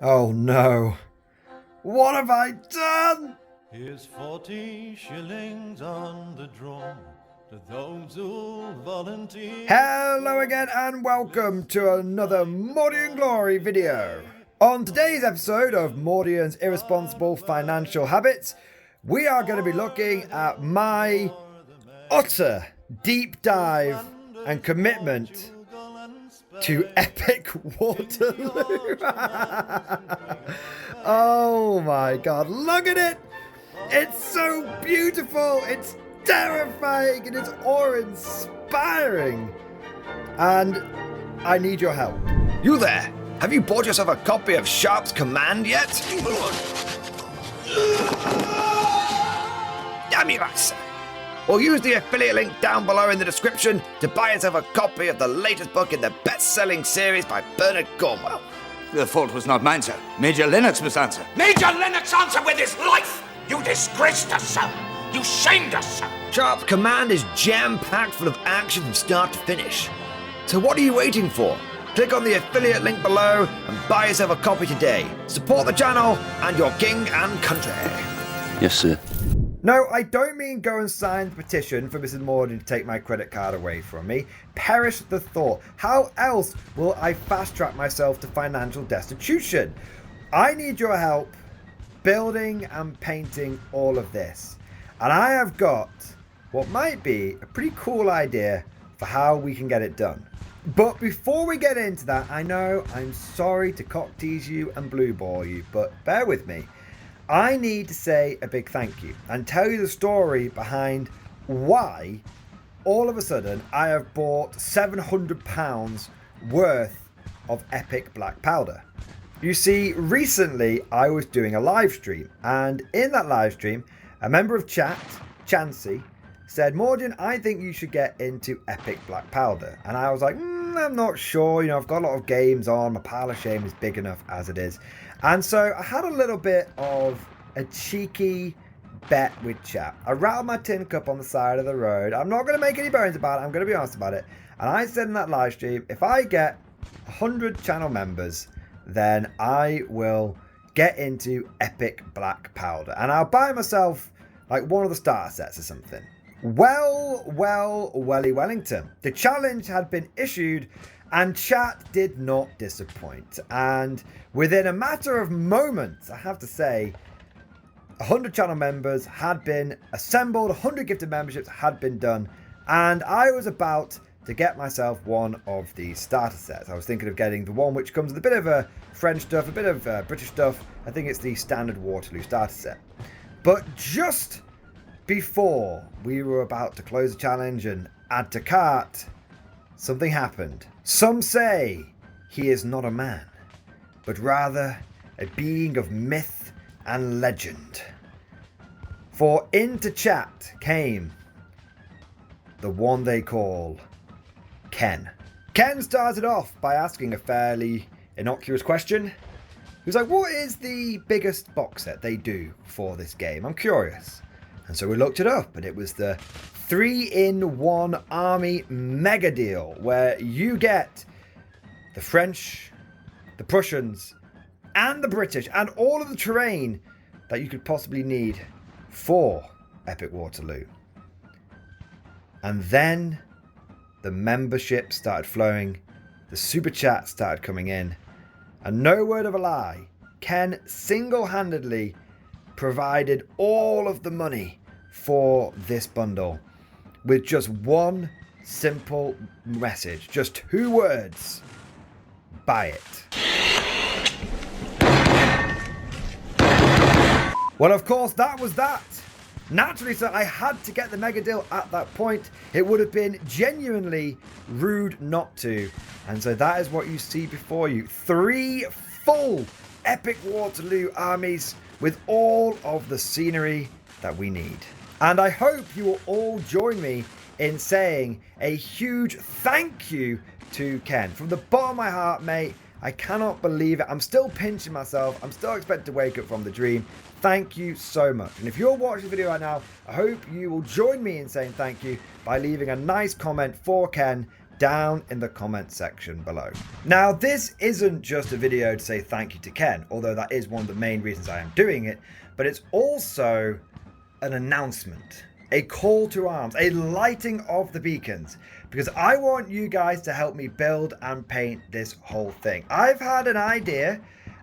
Oh no. What have I done? Here's 40 shillings on the drum to those who volunteer. Hello again and welcome to another Mordian Glory video. On today's episode of Mordian's Irresponsible Financial Habits, we are going to be looking at my utter deep dive and commitment to epic Waterloo. Oh my god, look at it! It's so beautiful, it's terrifying, and it's awe-inspiring. And I need your help. You there! Have you bought yourself a copy of Sharp's Command yet? Damn you, sir! Or use the affiliate link down below in the description to buy yourself a copy of the latest book in the best-selling series by Bernard Cornwell. The fault was not mine, sir. Major Lennox must answer. Major Lennox answer with his life! You disgraced us, sir! You shamed us, sir! Sharp's Command is jam-packed full of action from start to finish. So what are you waiting for? Click on the affiliate link below and buy yourself a copy today. Support the channel and your king and country. Yes, sir. No, I don't mean go and sign the petition for Mrs. Mordian to take my credit card away from me. Perish the thought. How else will I fast-track myself to financial destitution? I need your help building and painting all of this. And I have got what might be a pretty cool idea for how we can get it done. But before we get into that, I know I'm sorry to cock tease you and blue ball you, but bear with me. I need to say a big thank you and tell you the story behind why all of a sudden I have bought £700 worth of epic black powder. You see, recently I was doing a live stream, and in that live stream a member of chat, Chansey, said, Mordian, I think you should get into epic black powder. And I was like, I'm not sure, I've got a lot of games on, my pile of shame is big enough as it is. And so I had a little bit of a cheeky bet with chat. I rattled my tin cup on the side of the road. I'm not going to make any bones about it. I'm going to be honest about it. And I said in that live stream, if I get 100 channel members, then I will get into epic black powder. And I'll buy myself like one of the starter sets or something. Welly Wellington. The challenge had been issued and chat did not disappoint. And within a matter of moments, I have to say, 100 channel members had been assembled, 100 gifted memberships had been done, and I was about to get myself one of these starter sets. I was thinking of getting the one which comes with a bit of French stuff, a bit of British stuff. I think it's the standard Waterloo starter set. But just before we were about to close the challenge and add to cart, something happened. Some say he is not a man, but rather a being of myth and legend. For into chat came the one they call Ken. Ken started off by asking a fairly innocuous question. He was like, what is the biggest box set they do for this game? I'm curious. And so we looked it up, and it was the 3-in-1 army mega deal, where you get the French, the Prussians, and the British, and all of the terrain that you could possibly need for Epic Waterloo. And then the membership started flowing, the super chat started coming in, and no word of a lie, Ken single-handedly provided all of the money for this bundle with just one simple message, just 2 words: buy it. Well, of course, that was that. Naturally, so I had to get the mega deal at that point. It would have been genuinely rude not to. And so that is what you see before you. 3 full epic Waterloo armies with all of the scenery that we need. And I hope you will all join me in saying a huge thank you to Ken. From the bottom of my heart, mate, I cannot believe it. I'm still pinching myself. I'm still expected to wake up from the dream. Thank you so much. And if you're watching the video right now, I hope you will join me in saying thank you by leaving a nice comment for Ken down in the comment section below. Now, this isn't just a video to say thank you to Ken, although that is one of the main reasons I am doing it, but it's also an announcement, a call to arms, a lighting of the beacons, because I want you guys to help me build and paint this whole thing. I've had an idea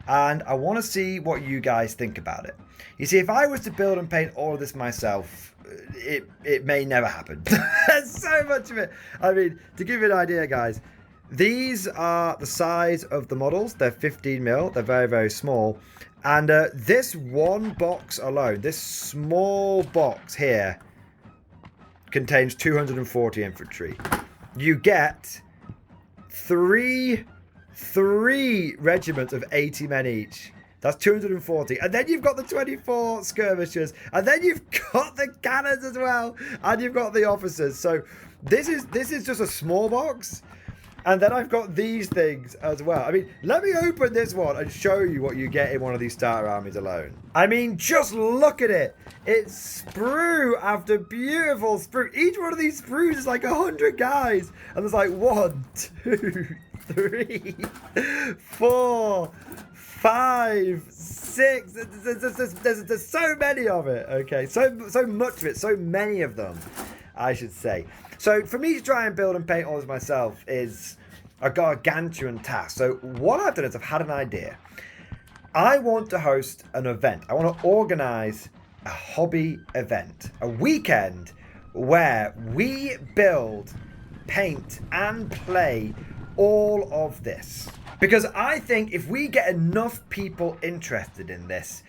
and I want to see what you guys think about it. You see, if I was to build and paint all of this myself, it may never happen. There's so much of it. I mean, to give you an idea, guys, these are the size of the models. They're 15 mil. They're very, very small. And this one box alone, this small box here, contains 240 infantry. You get three regiments of 80 men each. That's 240. And then you've got the 24 skirmishers. And then you've got the cannons as well. And you've got the officers. So this is just a small box. And then I've got these things as well. I mean, let me open this one and show you what you get in one of these starter armies alone. I mean, just look at it. It's sprue after beautiful sprue. Each one of these sprues is like 100 guys. And there's like 1, 2, 3, 4, 5, 6. There's so many of it. Okay, so much of it. So many of them, I should say. So for me to try and build and paint all this myself is a gargantuan task. So what I've done is I've had an idea. I want to host an event. I want to organize a hobby event, a weekend where we build, paint, and play all of this. Because I think if we get enough people interested in this,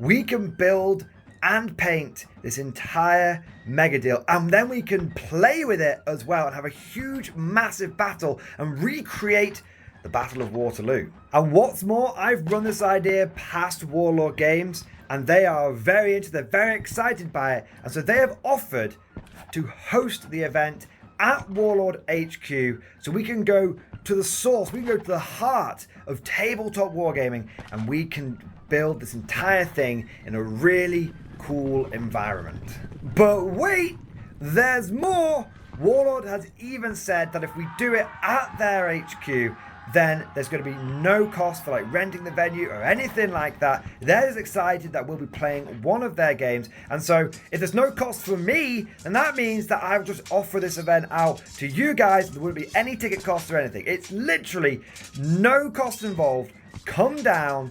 we can build and paint this entire mega deal, and then we can play with it as well and have a huge massive battle and recreate the Battle of Waterloo. And what's more, I've run this idea past Warlord Games and they are very into it, they're very excited by it, and so they have offered to host the event at Warlord HQ so we can go to the source, we can go to the heart of tabletop wargaming, and we can build this entire thing in a really cool environment. But wait, there's more. Warlord has even said that if we do it at their HQ, then there's going to be no cost for like renting the venue or anything like that. They're as excited that we'll be playing one of their games. And so if there's no cost for me, then that means that I will just offer this event out to you guys. There wouldn't be any ticket cost or anything. It's literally no cost involved. Come down,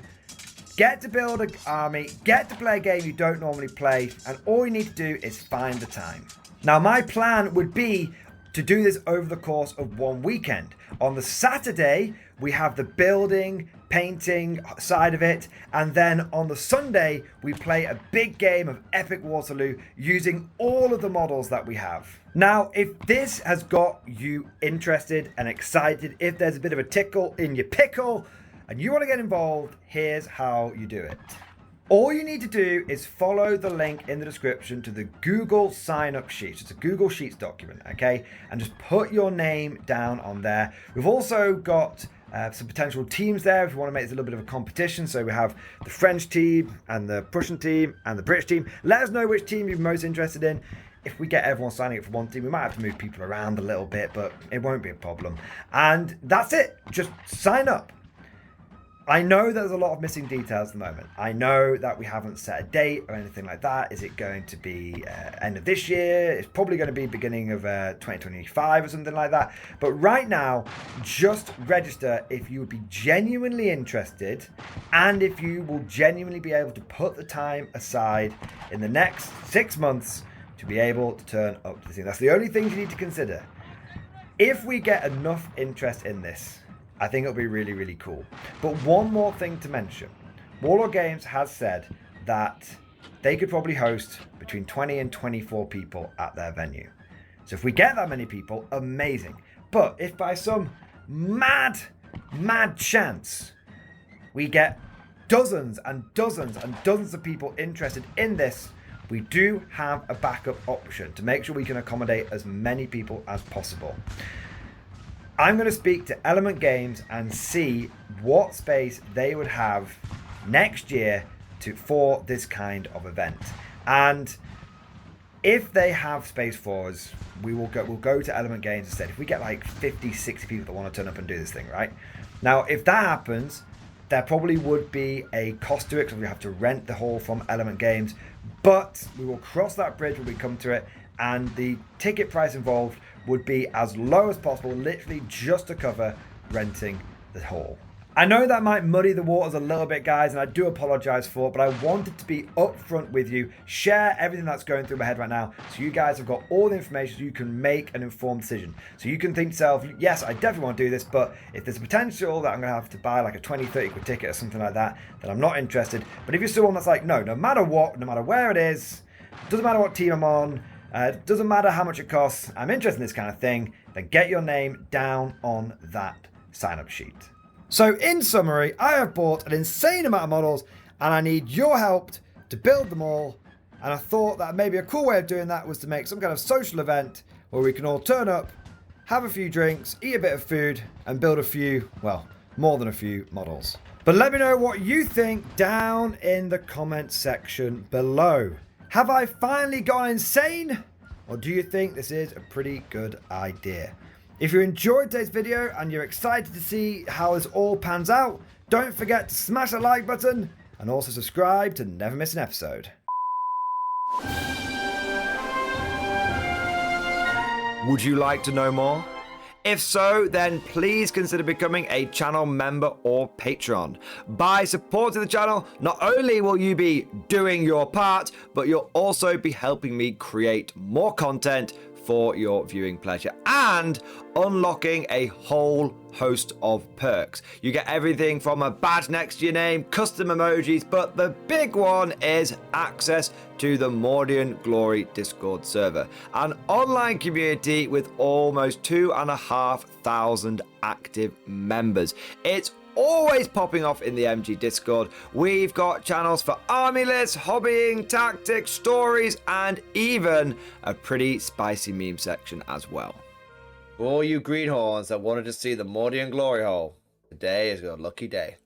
get to build an army, get to play a game you don't normally play, and all you need to do is find the time. Now, my plan would be to do this over the course of one weekend. On the Saturday, we have the building, painting side of it, and then on the Sunday, we play a big game of Epic Waterloo using all of the models that we have. Now, if this has got you interested and excited, if there's a bit of a tickle in your pickle, and you want to get involved, here's how you do it. All you need to do is follow the link in the description to the Google sign-up sheet. It's a Google Sheets document, okay? And just put your name down on there. We've also got some potential teams there if you want to make this a little bit of a competition. So we have the French team and the Prussian team and the British team. Let us know which team you're most interested in. If we get everyone signing up for one team, we might have to move people around a little bit, but it won't be a problem. And that's it. Just sign up. I know there's a lot of missing details at the moment. I know that we haven't set a date or anything like that. Is it going to be end of this year? It's probably going to be beginning of 2025 or something like that. But right now, just register if you would be genuinely interested and if you will genuinely be able to put the time aside in the next 6 months to be able to turn up to the thing. That's the only thing you need to consider. If we get enough interest in this, I think it'll be really, really cool. But one more thing to mention. Warlord Games has said that they could probably host between 20 and 24 people at their venue. So if we get that many people, amazing. But if by some mad chance we get dozens and dozens and dozens of people interested in this, we do have a backup option to make sure we can accommodate as many people as possible. I'm going to speak to Element Games and see what space they would have next year for this kind of event. And If they have space for us, we'll go to Element Games instead. If we get like 50, 60 people that want to turn up and do this thing, right? Now, if that happens, there probably would be a cost to it because we have to rent the hall from Element Games, but we will cross that bridge when we come to it, and the ticket price involved would be as low as possible, literally just to cover renting the hall. I know that might muddy the waters a little bit, guys, and I do apologize for it, but I wanted to be upfront with you, share everything that's going through my head right now, so you guys have got all the information so you can make an informed decision. So you can think to yourself, yes, I definitely want to do this, but if there's a potential that I'm going to have to buy like a 20, 30 quid ticket or something like that, then I'm not interested. But if you're still one that's like, no matter what, no matter where it is, doesn't matter what team I'm on, doesn't matter how much it costs, I'm interested in this kind of thing, then get your name down on that sign-up sheet. So in summary, I have bought an insane amount of models and I need your help to build them all. And I thought that maybe a cool way of doing that was to make some kind of social event where we can all turn up, have a few drinks, eat a bit of food, and build a few, well, more than a few models. But let me know what you think down in the comment section below. Have I finally gone insane? Or do you think this is a pretty good idea? If you enjoyed today's video and you're excited to see how this all pans out, don't forget to smash that like button and also subscribe to never miss an episode. Would you like to know more? If so, then please consider becoming a channel member or patron. By supporting the channel, not only will you be doing your part, but you'll also be helping me create more content for your viewing pleasure and unlocking a whole host of perks. You get everything from a badge next to your name, custom emojis, but the big one is access to the Mordian Glory Discord server, an online community with almost 2,500 active members. It's always popping off in the MG Discord. We've got channels for army lists, hobbying, tactics, stories, and even a pretty spicy meme section as well. For all you greenhorns that wanted to see the Mordian Glory Hole, today is your lucky day.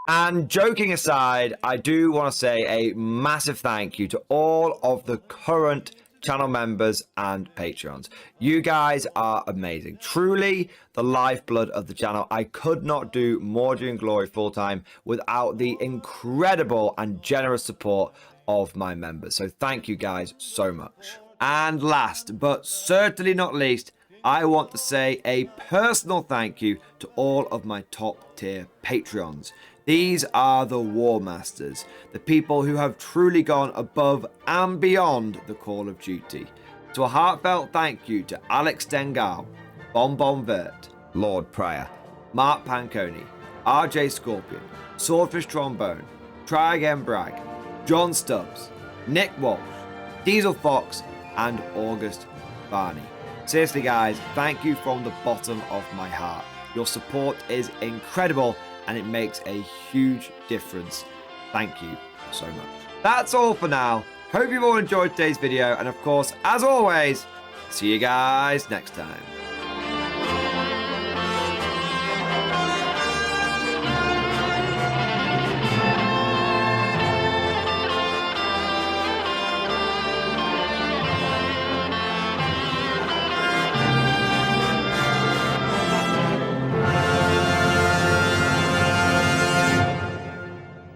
And joking aside, I do want to say a massive thank you to all of the current channel members and patrons. You guys are amazing. Truly the lifeblood of the channel. I could not do Mordian Glory full-time without the incredible and generous support of my members. So thank you guys so much. And last but certainly not least, I want to say a personal thank you to all of my top tier Patreons. These are the War Masters, the people who have truly gone above and beyond the call of duty. So a heartfelt thank you to Alex Dengal, Bon Vert, Lord Pryor, Mark Panconi, RJ Scorpion, Swordfish Trombone, Try Again Bragg, John Stubbs, Nick Walsh, Diesel Fox, and August Barney. Seriously guys, thank you from the bottom of my heart. Your support is incredible and it makes a huge difference. Thank you so much. That's all for now. Hope you've all enjoyed today's video, and of course, as always, see you guys next time.